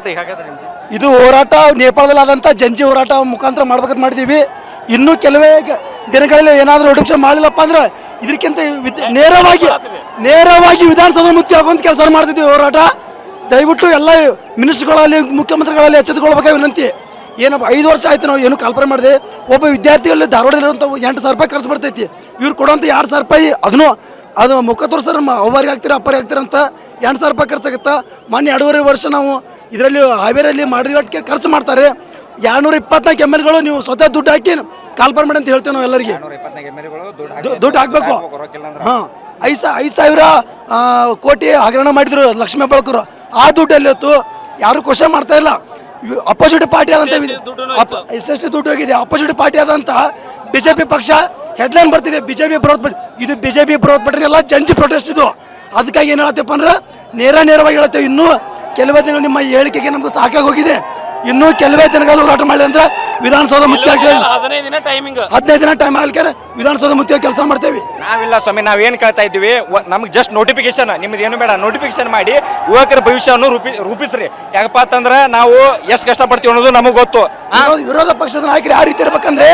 ಹೇಳಕ್ಕೆ ಹಾಗಾದ್ರೆ ಇದು ಹೋರಾಟ ನೇಪಾಳದಲ್ಲಾದಂಥ ಜಂಜಿ ಹೋರಾಟ ಮುಖಾಂತರ ಮಾಡ್ಬೇಕಂತ ಮಾಡಿದ್ದೀವಿ. ಇನ್ನೂ ಕೆಲವೇ ದಿನಗಳಲ್ಲಿ ಏನಾದರೂ ನೋಟಿಫಿಕೇಶನ್ ಮಾಡಲಿಲ್ಲಪ್ಪ ಅಂದ್ರೆ ಇದಕ್ಕಿಂತ ನೇರವಾಗಿ ವಿಧಾನಸೌಧ ಮುಕ್ತಿ ಆಗುವಂಥ ಕೆಲಸ ಮಾಡ್ತಿದ್ದೀವಿ ಹೋರಾಟ. ದಯವಿಟ್ಟು ಎಲ್ಲ ಮಿನಿಸ್ಟ್ರುಗಳಲ್ಲಿ ಮುಖ್ಯಮಂತ್ರಿಗಳಲ್ಲಿ ಎಚ್ಚೆತ್ತುಕೊಳ್ಬೇಕಾಗಿ ವಿನಂತಿ. ಏನಪ್ಪ 5 ವರ್ಷ ಆಯ್ತು ನಾವು ಏನು ಕಲ್ಪನೆ ಮಾಡಿದೆ. ಒಬ್ಬ ವಿದ್ಯಾರ್ಥಿಗಳಲ್ಲಿ ಧಾರವಾಡದಲ್ಲಿರುವಂಥ 8,000 ರೂಪಾಯಿ ಖರ್ಚು ಬರ್ತೈತಿ. ಇವ್ರು ಕೊಡುವಂಥ 2,000 ರೂಪಾಯಿ ಅದು ಮುಖ ತೋರಿಸ್ತಾರೆ, ಅವ್ರಿಗೆ ಹಾಕ್ತೀರ ಅಪ್ಪರಿಗೆ ಹಾಕ್ತೀರ ಅಂತ 8,000 ರೂಪಾಯಿ ಖರ್ಚಾಗುತ್ತೆ. ಮೊನ್ನೆ 2.5 ವರ್ಷ ನಾವು ಇದರಲ್ಲಿ ಹಾವೇರಿಯಲ್ಲಿ ಮಾಡಿದ್ವಿ ಅಷ್ಟಕ್ಕೆ ಖರ್ಚು ಮಾಡ್ತಾರೆ. 224 MLಗಳು ನೀವು ಸ್ವತಃ ದುಡ್ಡು ಹಾಕಿ ಕಾಲ್ಪರ್ ಮಾಡಿ ಅಂತ ಹೇಳ್ತೇವೆ ನಾವು ಎಲ್ಲರಿಗೆ. ದುಡ್ಡು ಹಾಕಬೇಕು. ಹಾಂ 5,000 ಕೋಟಿ ಹಗರಣ ಮಾಡಿದ್ರು ಲಕ್ಷ್ಮೀ ಹೆಬ್ಬಾಳ್ಕರ್. ಆ ದುಡ್ಡಲ್ಲಿ ಹೊತ್ತು ಯಾರು ಕ್ವಶನ್ ಮಾಡ್ತಾ ಇಲ್ಲ. ಅಪೋಸಿಟ್ ಪಾರ್ಟಿ ಆದಂಥ ಎಷ್ಟೆಷ್ಟು ದುಡ್ಡು ಹೋಗಿದೆ. ಅಪೋಸಿಟ್ ಪಾರ್ಟಿ ಆದಂಥ ಬಿಜೆಪಿ ಪಕ್ಷ ಹೆಡ್ಲೈನ್ ಬರ್ತಿದೆ ಬಿಜೆಪಿ ಬರೋದ್ ಪಟ್ಟಿ. ಇದು ಬಿಜೆಪಿ ಬರೋದ್ ಪಟ್ಟಿ ಎಲ್ಲ ಜಂಜಿ ಪ್ರೊಟೆಸ್ಟ್ ಇದು. ಅದಕ್ಕಾಗಿ ಏನು ಹೇಳತ್ತಪ್ಪ ಅಂದ್ರೆ ನೇರವಾಗಿ ಹೇಳುತ್ತೇವೆ. ಇನ್ನೂ ಕೆಲವೇ ದಿನಗಳು ನಿಮ್ಮ ಹೇಳಿಕೆಗೆ ನಮ್ಗೆ ಸಾಕಾಗಿ ಹೋಗಿದೆ. ಇನ್ನೂ ಕೆಲವೇ ದಿನಗಳು ಹೋರಾಟ ಮಾಡಿ ಅಂದ್ರೆ ವಿಧಾನಸೌಧ ಮುಕ್ತಿ ಆಗ್ತೇವೆ. 15 ದಿನ ಟೈಮ್ ಆಗ್ಲಿಕ್ಕೆ ವಿಧಾನಸೌಧ ಮುಕ್ತಿ ಕೆಲಸ ಮಾಡ್ತೇವೆ. ನಾವಿಲ್ಲ ಸ್ವಾಮಿ, ನಾವೇನು ಕೇಳ್ತಾ ಇದ್ದೀವಿ, ನಮ್ಗೆ ಜಸ್ಟ್ ನೋಟಿಫಿಕೇಶನ್, ನಿಮ್ದು ಏನು ಬೇಡ, ನೋಟಿಫಿಕೇಶನ್ ಮಾಡಿ ಯುವಕರ ಭವಿಷ್ಯವನ್ನು ರೂಪಿಸ್ರಿ. ಯಾಕಪ್ಪ ಅಂತಂದ್ರೆ ನಾವು ಎಷ್ಟು ಕಷ್ಟಪಡ್ತೀವಿ ಅನ್ನೋದು ನಮಗೆ ಗೊತ್ತು. ವಿರೋಧ ಪಕ್ಷದ ನಾಯಕರು ಯಾವ ರೀತಿ ಇರ್ಬೇಕಂದ್ರೆ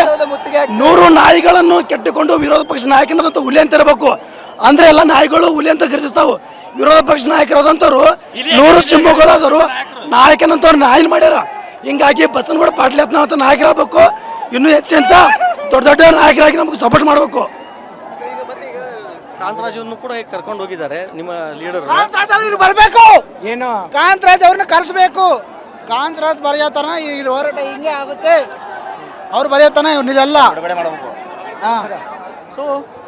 100 ನಾಯಿಗಳನ್ನು ಕೆಟ್ಟುಕೊಂಡು ವಿರೋಧ ಪಕ್ಷ ನಾಯಕನದಂತ ಹುಲಿ ಅಂತ ಇರಬೇಕು. ಅಂದ್ರೆ ಎಲ್ಲ ನಾಯಿಗಳು ಹುಲಿ ಅಂತ ಗರ್ಜಿಸ್ತಾವು. ವಿರೋಧ ಪಕ್ಷ ನಾಯಕರಾದಂಥವ್ರು 100 ಸಿಂಹಗಳಾದವರು ನಾಯಕನಂತವ್ರು ನಾಯಿನ ಮಾಡ್ಯಾರ. ಹಿಂಗಾಗಿ ಬಸನಗೌಡ ಪಾಟೀಲ್ ಅಂತ ನಾಯಕರಾಗಬೇಕು. ಇನ್ನೂ ಹೆಚ್ಚಂತ ದೊಡ್ಡ ನಾಯಕರಾಗಿ ನಮ್ಗೆ ಸಪೋರ್ಟ್ ಮಾಡಬೇಕು. ಕಾಂತರಾಜನ್ನು ಕೂಡ ಕರ್ಕೊಂಡು ಹೋಗಿದ್ದಾರೆ ನಿಮ್ಮ ಲೀಡರ್. ಬರಬೇಕು, ಏನು ಕಾಂತರಾಜ್ ಅವ್ರನ್ನ ಕರೆಸಬೇಕು. ಕಾಂತರಾಜ್ ಬರೆಯತನ ಈ ಹೋರಾಟ ಹಿಂಗೆ ಆಗುತ್ತೆ. ಅವ್ರು ಬರೆಯತನ ಇವ್ರನ್ನೆಲ್ಲ ಸೊ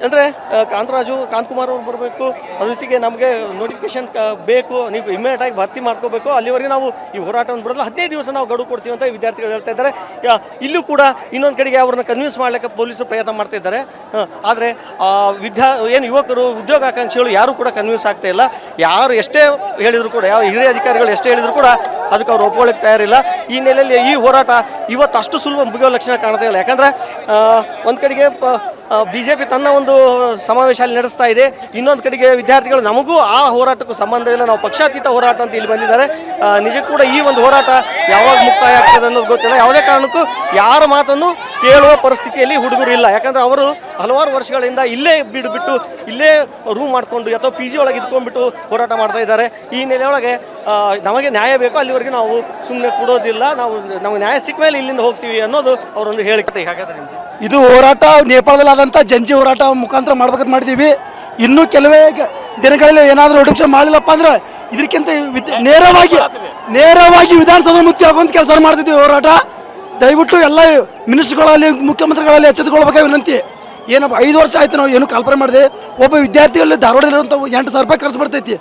ಅಂದರೆ ಕಾಂತಕುಮಾರ್ ಅವ್ರು ಬರಬೇಕು. ಅದ್ರ ಜೊತೆಗೆ ನಮಗೆ ನೋಟಿಫಿಕೇಶನ್ ಬೇಕು, ನೀವು ಇಮಿಡಿಯೇಟಾಗಿ ಭರ್ತಿ ಮಾಡ್ಕೋಬೇಕು. ಅಲ್ಲಿವರೆಗೆ ನಾವು ಈ ಹೋರಾಟವನ್ನು ಬಿಡೋಲ್ಲ. 15 ದಿವಸ ನಾವು ಗಡುವು ಕೊಡ್ತೀವಿ ಅಂತ ವಿದ್ಯಾರ್ಥಿಗಳು ಹೇಳ್ತಾ ಇದ್ದಾರೆ. ಇಲ್ಲೂ ಕೂಡ ಇನ್ನೊಂದು ಕಡೆಗೆ ಅವ್ರನ್ನ ಕನ್ವಿನ್ಸ್ ಮಾಡಲಿಕ್ಕೆ ಪೊಲೀಸರು ಪ್ರಯತ್ನ ಮಾಡ್ತಾ ಇದ್ದಾರೆ. ಆದರೆ ಏನು ಯುವಕರು ಉದ್ಯೋಗಾಕಾಂಕ್ಷಿಗಳು ಯಾರೂ ಕೂಡ ಕನ್ವಿನ್ಸ್ ಆಗ್ತಾ ಇಲ್ಲ. ಯಾರು ಎಷ್ಟೇ ಹೇಳಿದ್ರು ಕೂಡ, ಯಾವ ಹಿರಿಯ ಅಧಿಕಾರಿಗಳು ಎಷ್ಟೇ ಹೇಳಿದ್ರು ಕೂಡ ಅದಕ್ಕೆ ಅವ್ರು ಒಪ್ಕೊಳ್ಳಿಕ್ಕೆ ತಯಾರಿಲ್ಲ. ಈ ನೆಲೆಯಲ್ಲಿ ಈ ಹೋರಾಟ ಇವತ್ತು ಅಷ್ಟು ಸುಲಭ ಮುಗಿಯೋ ಲಕ್ಷಣ ಕಾಣ್ತಾ ಇಲ್ಲ. ಯಾಕಂದರೆ ಒಂದು ಕಡೆಗೆ ಬಿಜೆಪಿ ತನ್ನ ಒಂದು ಸಮಾವೇಶ ಅಲ್ಲಿ ನಡೆಸ್ತಾ ಇದೆ. ಇನ್ನೊಂದು ಕಡೆಗೆ ವಿದ್ಯಾರ್ಥಿಗಳು ನಮಗೂ ಆ ಹೋರಾಟಕ್ಕೂ ಸಂಬಂಧ ಇಲ್ಲ, ನಾವು ಪಕ್ಷಾತೀತ ಹೋರಾಟ ಅಂತ ಇಲ್ಲಿ ಬಂದಿದ್ದಾರೆ. ನಿಜಕ್ಕೂ ಕೂಡ ಈ ಒಂದು ಹೋರಾಟ ಯಾವಾಗ ಮುಕ್ತಾಯ ಆಗ್ತದೆ ಅನ್ನೋದು ಗೊತ್ತಿಲ್ಲ. ಯಾವುದೇ ಕಾರಣಕ್ಕೂ ಯಾರ ಮಾತನ್ನು ಕೇಳುವ ಪರಿಸ್ಥಿತಿಯಲ್ಲಿ ಹುಡುಗರು ಇಲ್ಲ. ಯಾಕಂದರೆ ಅವರು ಹಲವಾರು ವರ್ಷಗಳಿಂದ ಇಲ್ಲೇ ಬಿಟ್ಟು ಇಲ್ಲೇ ರೂಮ್ ಮಾಡಿಕೊಂಡು ಅಥವಾ PG ಒಳಗೆ ಇದ್ಕೊಂಡ್ಬಿಟ್ಟು ಹೋರಾಟ ಮಾಡ್ತಾ ಇದ್ದಾರೆ. ಈ ನೆಲೆಯೊಳಗೆ ನಮಗೆ ನ್ಯಾಯ ಬೇಕು, ಅಲ್ಲಿವರೆಗೆ ನಾವು ಸುಮ್ಮನೆ ಕೊಡೋದಿಲ್ಲ, ನಮಗೆ ನ್ಯಾಯ ಸಿಕ್ಕ ಮೇಲೆ ಇಲ್ಲಿಂದ ಹೋಗ್ತೀವಿ ಅನ್ನೋದು ಅವರೊಂದು ಹೇಳಿಕೆ. ಹಾಗಾದ್ರೆ ಇದು ಹೋರಾಟ ನೇಪಾಳದಲ್ಲಾದಂಥ ಜಂಜಿ ಹೋರಾಟ ಮುಖಾಂತರ ಮಾಡ್ಬೇಕಂತ ಮಾಡಿದ್ದೀವಿ. ಇನ್ನೂ ಕೆಲವೇ ದಿನಗಳಲ್ಲಿ ಏನಾದರೂ ನೋಟಿಫಿಕೇಶನ್ ಮಾಡಲಿಲ್ಲಪ್ಪ ಅಂದ್ರೆ ಇದಕ್ಕಿಂತ ನೇರವಾಗಿ ವಿಧಾನಸೌಧ ಮುಕ್ತಿ ಆಗುವಂಥ ಕೆಲಸ ಮಾಡ್ತಿದ್ದೀವಿ ಹೋರಾಟ. ದಯವಿಟ್ಟು ಎಲ್ಲ ಮಿನಿಸ್ಟ್ರುಗಳಲ್ಲಿ ಮುಖ್ಯಮಂತ್ರಿಗಳಲ್ಲಿ ಎಚ್ಚೆತ್ತುಕೊಳ್ಬೇಕಾಗಿ ವಿನಂತಿ. ಏನಪ್ಪ 5 ವರ್ಷ ಆಯ್ತು ನಾವು ಏನು ಕಲ್ಪನೆ ಮಾಡಿದೆ. ಒಬ್ಬ ವಿದ್ಯಾರ್ಥಿಗಳಲ್ಲಿ ಧಾರವಾಡದಲ್ಲಿರುವಂಥ 8,000 ರೂಪಾಯಿ ಖರ್ಚು ಬರ್ತೈತಿ.